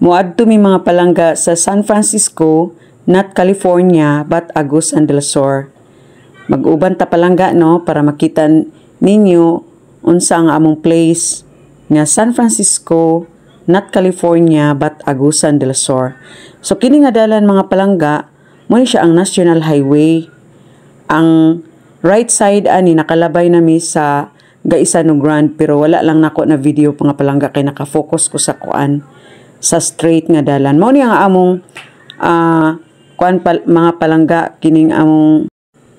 Muadto mi mga palangga sa San Francisco, not California, but Agusan del Sur. Mag-uban ta palangga no para makita ninyo unsa ang among place nga San Francisco, not California, but Agusan del Sur. So kini nga dalan mga palangga, mo ni siya ang National Highway. Ang right side ani nakalabay nami sa Gaisano Grand, pero wala lang nako na video mga palangga kay naka-focus ko sa kuan sa straight nga dalan. Mao ni ang among mga palangga, kining among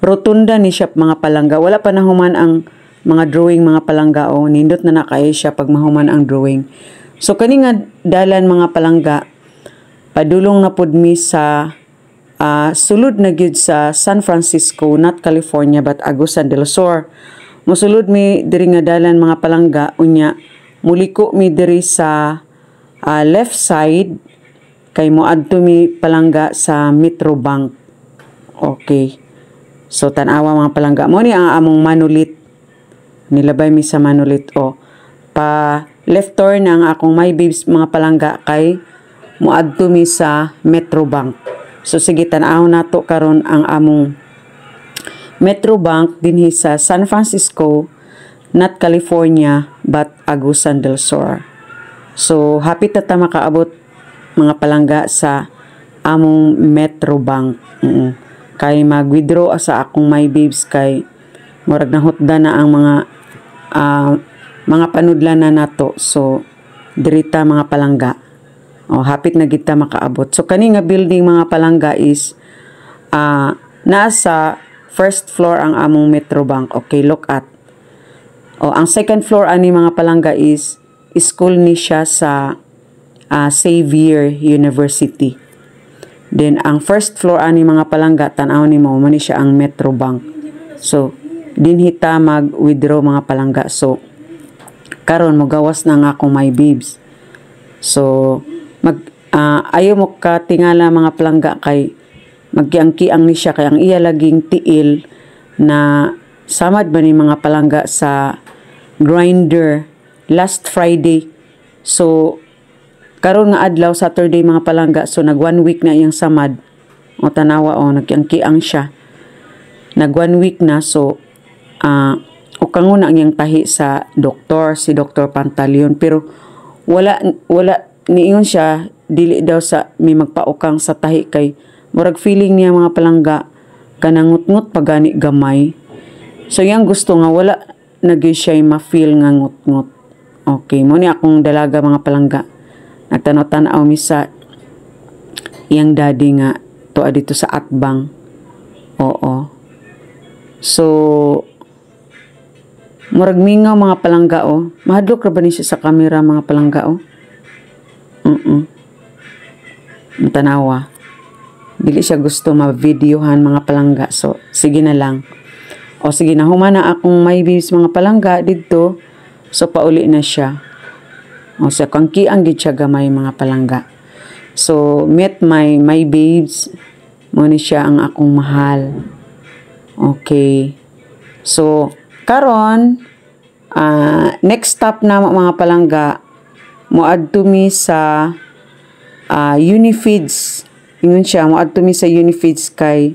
rotunda ni siya mga palangga. Wala pa nahuman ang mga drawing mga palangga o nindot na nakaay siya pag mahuman ang drawing. So kani nga dalan mga palangga, padulong na pud mi sa sulod na gyud sa San Francisco, not California, but Agusan del Sur. Mosulod mi diri nga dalan mga palangga, unya muliko mi diri sa left side kay moadto mi palangga sa Metrobank. Okay. So tan-awa mga palangga, mo ni ang among Manulit. Nilabay mi sa Manulit o pa left turn ang akong My Babes mga palangga kay moadto mi sa Metrobank. So sige tan-aw nato karon ang among Metrobank dinhi sa San Francisco, not California, but Agusan del Sur. So, hapit na ta makaabot mga palangga sa among Metrobank. Kay mag-withdraw sa akong My Babes kay murag nahutda na ang mga panudlan na nato. So, dirita mga palangga. O, hapit na kita makaabot. So, kani nga building mga palangga is nasa first floor ang among Metrobank. Okay, look at. O, ang second floor ani mga palangga is school ni siya sa Xavier University. Then, ang first floor ani mga palangga, tanaw ni mo, man siya ang Metrobank. So, dinhita mag-withdraw mga palangga. So, karon mo gawas na nga akong My Babes. So, ayaw mo ka tingala mga palangga kay magkiang-kiang ni siya kay ang iya laging tiil na samad ba ni mga palangga sa grinder last Friday. So, karon nga adlaw, Saturday mga palangga. So, nag 1 week na iyang samad. O tanawa o, nagkiang-kiang siya. Nag 1 week na. So, o kanguna ang iyang tahi sa doktor, si Dr. Pantaleon. Pero, wala niingon siya, dili daw sa may magpaukang sa tahi kay murag feeling niya mga palangga, kanangut-ngut pagani gamay. So, yang gusto nga, wala nagay siya ma-feel nga ngut-ngut. Okay, mo ni akong dalaga mga palangga. Nagtanaw-tanaw mi sa iyang daddy nga tuwa dito sa Atbang. Oo. So, murag mingaw mga palangga o. Mahadlok ra ba ni siya sa camera mga palangga o? Tanawa. Dili siya gusto ma-videohan mga palangga. So, sige na lang. O sige na, humana akong My Babes mga palangga dito. So, pauli na siya. O sa kangkiang gid siya gamay mga palangga. So, meet my babes. Mo ni siya ang akong mahal. Okay. So, karon next stop na mga palangga, moadto mi sa Unifeeds. Ingon siya, moadto mi sa Unifeeds kay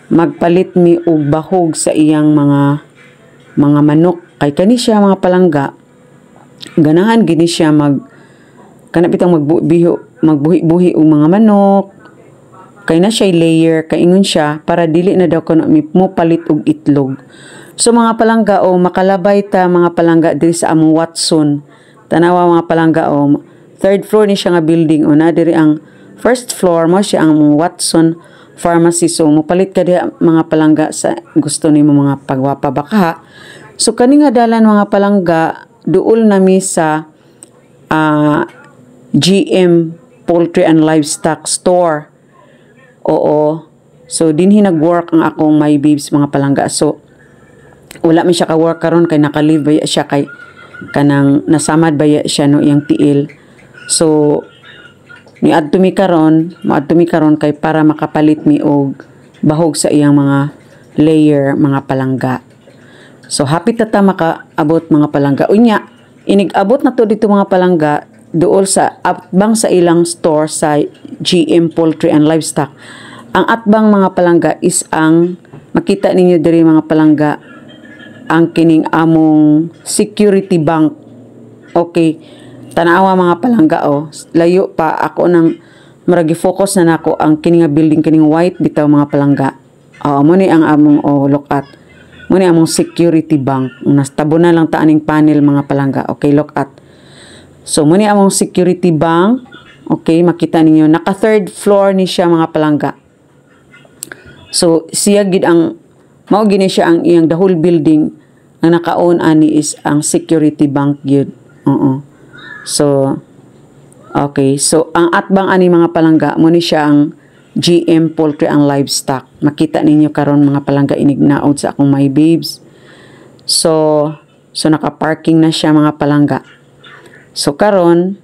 magpalit mi og bahog sa iyang mga manok. Kay kani siya mga palangga, ganahan gini siya kanapitang magbuhi-buhi og mga manok. Kay na siya layer, kaingon siya para dili na daw kuno mo palit og itlog. So mga palangga o makalabay ta mga palangga diri sa among Watson. Tanawa mga palangga o third floor ni siya nga building o na diri ang first floor mo siya ang Watson Pharmacy. So mopalit ka diha mga palangga sa gusto nimo mga pagwapa baka. So kani nga dalan mga palangga, duol nami sa GM Poultry and Livestock Store. Oo. So dinhi nag-work ang akong My Babes mga palangga. So wala man siya ka-work karon kay naka-leave ba siya kay kanang nasamad ba siya no iyang tiil. So maadto mi karon kay para makapalit mi og bahog sa iyang mga layer mga palangga. So, hapit na ta makaabot mga palangga. Unya, inig-abot na to dito mga palangga, dool sa atbang sa ilang store sa GM Poultry and Livestock. Ang atbang mga palangga is ang makita ninyo diri mga palangga ang kining among security bank. Okay, tanawa mga palangga layo pa ako nang maragi focus na nako ang kining building kining white bitaw mga palangga. Mo ni ang among look at. Mo ni among security bank. Nastabo na lang ta aning panel mga palangga. Okay, look at. So mo ni among security bank. Okay, makita ninyo naka third floor ni siya mga palangga. So siya gid ang mao gini siya ang iyang the whole building ang naka-own ani is ang security bank gyud. So okay, so ang atbang ani mga palangga mo ni siya ang GM Poultry and Livestock. Makita ninyo karon mga palangga inignaod sa akong my babes. So naka-parking na siya mga palangga. So karon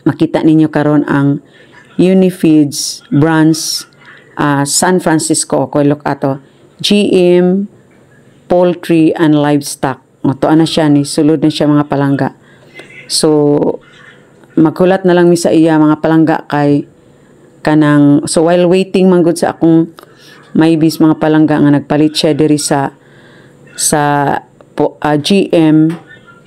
makita ninyo karon ang Unifeeds branch San Francisco. Okay, look ato. GM Poultry and Livestock. Tuan na siya ni sulod na siya mga palangga. So maghulat na lang mi sa iya mga palangga kay kanang so while waiting man gud sa akong maybis mga palangga nga nagpalit siya diri sa GM.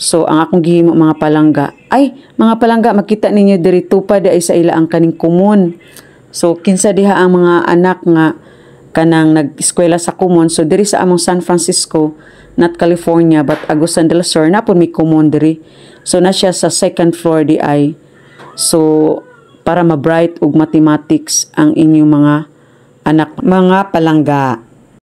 So ang akong gihimo mga palangga ay mga palangga makita ninyo diri tupad ay sa ila ang kaning kumon. So kinsa diha ang mga anak nga kanang nag-eskwela sa kumon. So diri sa among San Francisco, not California but Agusan del Sur na pud may kumon diri. So na siya sa second floor di ay. So para ma-bright og mathematics ang inyong mga anak mga palangga.